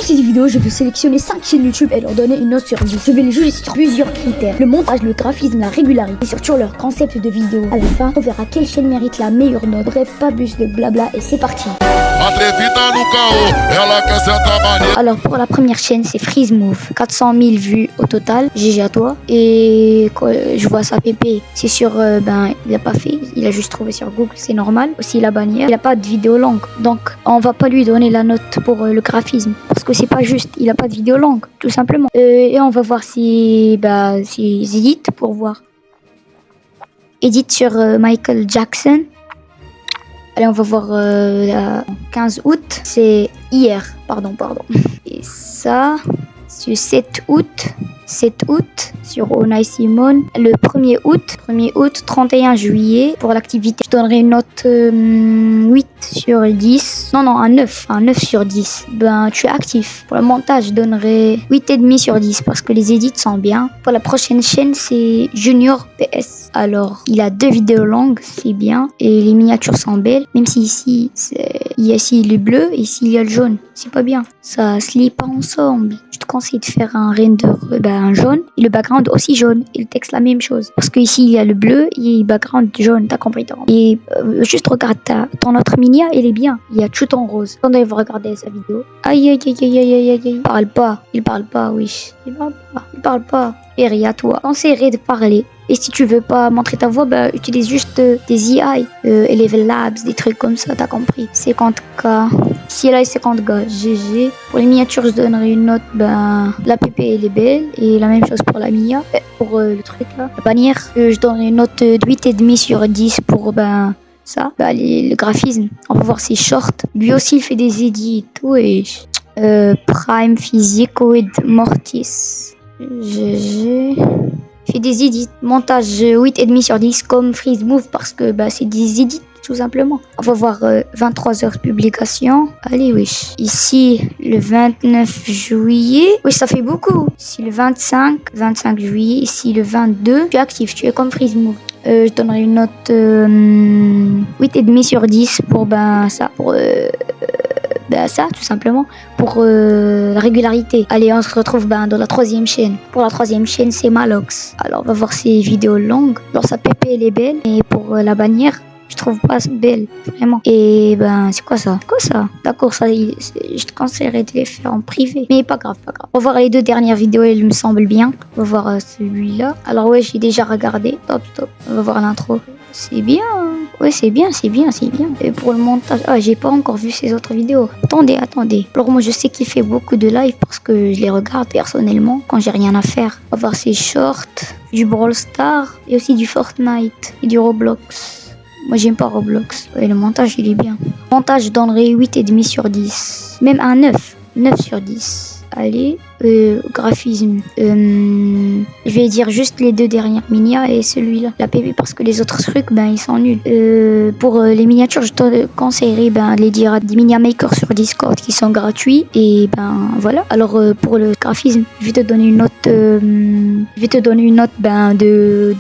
cette vidéo, je vais sélectionner 5 chaînes YouTube et leur donner une note sur 10. Je vais les juger sur plusieurs critères: le montage, le graphisme, la régularité et surtout leur concept de vidéo. À la fin, on verra quelle chaîne mérite la meilleure note. Bref, pas plus de blabla et c'est parti. Alors pour la première chaîne, c'est Freeze Move, 400 000 vues au total, GG à toi. Et quand je vois sa PP, c'est sur, il a pas fait, il a juste trouvé sur Google, c'est normal. Aussi la bannière, il a pas de vidéo longue, donc on va pas lui donner la note pour le graphisme, parce que c'est pas juste, il a pas de vidéo longue, tout simplement. Et on va voir si edit pour voir. Edit sur Michael Jackson. Allez, on va voir 15 août, c'est hier, pardon. Et ça, c'est le 7 août sur Onay Simone. Le 1er août, 31 juillet. Pour l'activité, je donnerai une note 8 sur 10. Non, un 9 sur 10. Tu es actif. Pour le montage, je donnerai 8,5 sur 10 parce que les edits sont bien. Pour la prochaine chaîne, c'est Junior PS. Alors, il a 2 vidéos longues, c'est bien. Et les miniatures sont belles. Même si ici, il y a ici le bleu et ici, il y a le jaune. C'est pas bien. Ça se lie pas ensemble. Je te conseille de faire un render un jaune et le background aussi jaune et le texte la même chose, parce que ici il y a le bleu et le background jaune, t'as compris. Et juste regarde ton autre minia, elle est bien, il y a tout en rose. Quand on va regarder sa vidéo, aïe, il parle pas, oui, il parle pas. Et à toi, conseillerais de parler. Et si tu veux pas montrer ta voix, utilise juste des AI, Eleven Labs, des trucs comme ça, t'as compris. 50K. Ici, là, 50K. GG. Pour les miniatures, je donnerai une note, la PP, elle est belle. Et la même chose pour la Mia. Pour le truc, là. La bannière, je donnerai une note de 8,5 sur 10 pour, ça. Le graphisme. On va voir ses shorts. Lui aussi, il fait des edits. Oui. Prime Physique with Mortis. GG. Fait des edits. Montage 8,5 sur 10 comme Freeze Move parce que c'est des edits tout simplement. On va voir 23 heures de publication. Allez, wesh. Ici, le 29 juillet. Oui, ça fait beaucoup. Ici, le 25 juillet. Ici, le 22. Tu es actif, tu es comme Freeze Move. Je donnerai une note 8,5 sur 10 pour ça. Pour ça, tout simplement, pour la régularité. Allez, on se retrouve dans la troisième chaîne. Pour la troisième chaîne, c'est Malox. Alors, on va voir ses vidéos longues. Alors, sa PP, elle est belle. Et pour la bannière, je trouve pas belle, vraiment. Et c'est quoi ça? D'accord, ça, je te conseillerais de les faire en privé. Mais pas grave. On va voir les 2 dernières vidéos, elles me semblent bien. On va voir celui-là. Alors, ouais, j'ai déjà regardé. Top. On va voir l'intro. C'est bien. Ouais, c'est bien. Et pour le montage, j'ai pas encore vu ses autres vidéos. Attendez. Alors moi, je sais qu'il fait beaucoup de live parce que je les regarde personnellement quand j'ai rien à faire. On va voir ses shorts, du Brawl Stars et aussi du Fortnite et du Roblox. Moi, j'aime pas Roblox. Ouais, le montage, il est bien. Le montage, je donnerai 8,5 sur 10. Même un 9 sur 10. Allez, graphisme. Je vais dire juste les 2 dernières minia et celui-là, la PP, parce que les autres trucs, ils sont nuls. Pour les miniatures, je te conseillerais de les dire à des minia makers sur Discord qui sont gratuits. Et voilà. Alors pour le graphisme, je vais te donner une note. De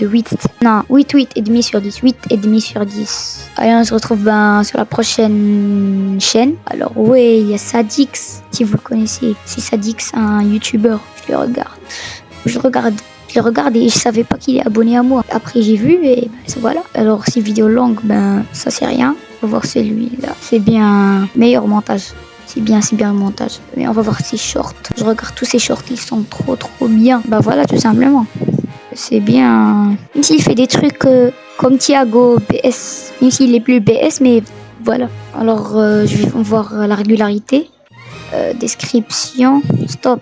8. Non, 8,5 sur 10. 8,5 sur 10. Allez, on se retrouve sur la prochaine chaîne. Alors ouais, il y a Sadix, si vous le connaissez. C'est Sadix, un youtubeur. Je le regarde et je savais pas qu'il est abonné à moi. Après j'ai vu et voilà. Alors ces vidéos longues, ça c'est rien. On va voir celui-là. C'est bien, meilleur montage. C'est bien le montage. Mais on va voir ses shorts. Je regarde tous ses shorts, ils sont trop voilà, tout simplement. C'est bien. Même s'il fait des trucs comme Thiago, BS. Même s'il est plus BS, mais voilà. Alors je vais voir la régularité. Description. Stop.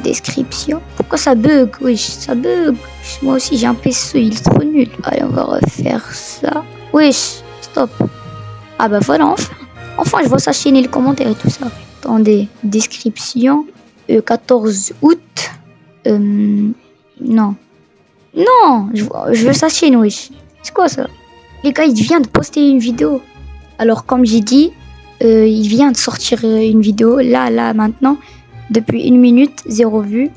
Description. Pourquoi ça bug? Oui, ça bug. Moi aussi j'ai un PC, il est trop nul. Allez, on va refaire ça. Wesh, stop. Voilà, enfin je vois sa chaîne et les commentaires et tout ça. Attendez, description. 14 août. Non, je veux sa chaîne, wesh. C'est quoi ça? Les gars, il vient de poster une vidéo. Alors comme j'ai dit, il vient de sortir une vidéo, là, maintenant. Depuis 1 minute, 0 vue.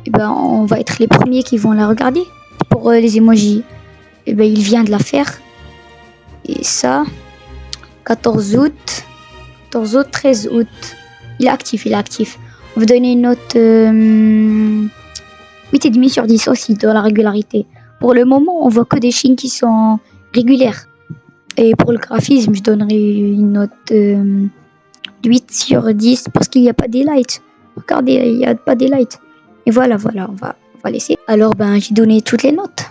Et on va être les premiers qui vont la regarder. Pour les emojis, il vient de la faire. Et ça, 14 août, 13 août. Il est actif, il est actif. On va donner une note 8,5 sur 10 aussi dans la régularité. Pour le moment, on voit que des chaînes qui sont régulières. Et pour le graphisme, je donnerai une note 8 sur 10 parce qu'il n'y a pas des lights. Regardez, il n'y a pas des lights. Et voilà, on va laisser. Alors, j'ai donné toutes les notes.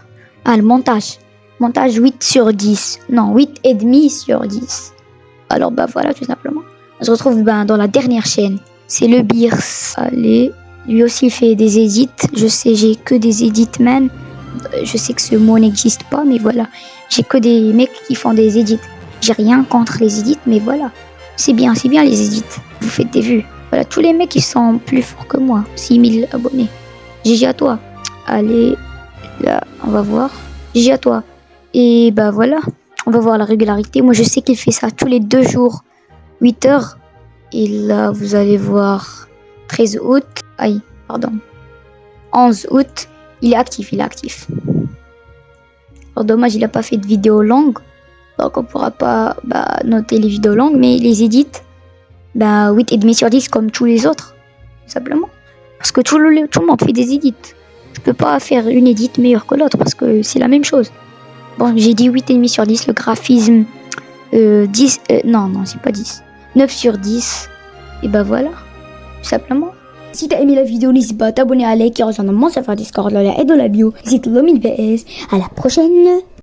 Ah, le montage. Montage 8 sur 10. Non, 8,5 sur 10. Alors, voilà, tout simplement. On se retrouve dans la dernière chaîne. C'est le Beers. Allez, lui aussi il fait des edits. Je sais, j'ai que des edits, man. Je sais que ce mot n'existe pas, mais voilà. J'ai que des mecs qui font des edits. J'ai rien contre les edits, mais voilà. C'est bien les edits. Vous faites des vues. Voilà, tous les mecs ils sont plus forts que moi. 6000 abonnés. GG à toi. Allez, là, on va voir. GG à toi. Et voilà, on va voir la régularité. Moi je sais qu'il fait ça tous les 2 jours, 8 heures. Et là, vous allez voir 13 août. Aïe, pardon. 11 août. Il est actif. Alors dommage, il n'a pas fait de vidéo longue. Donc on pourra pas noter les vidéos longues, mais les edits, 8,5 sur 10 comme tous les autres, tout simplement. Parce que tout le monde fait des edits. Je peux pas faire une edit meilleure que l'autre parce que c'est la même chose. Bon, j'ai dit 8,5 sur 10, le graphisme 10, non, c'est pas 10. 9 sur 10. Et voilà, tout simplement. Si t'as aimé la vidéo, n'hésite pas à t'abonner, à liker, rejoindre mon serveur Discord, là et dans la bio. C'était Lomid VS. À la prochaine.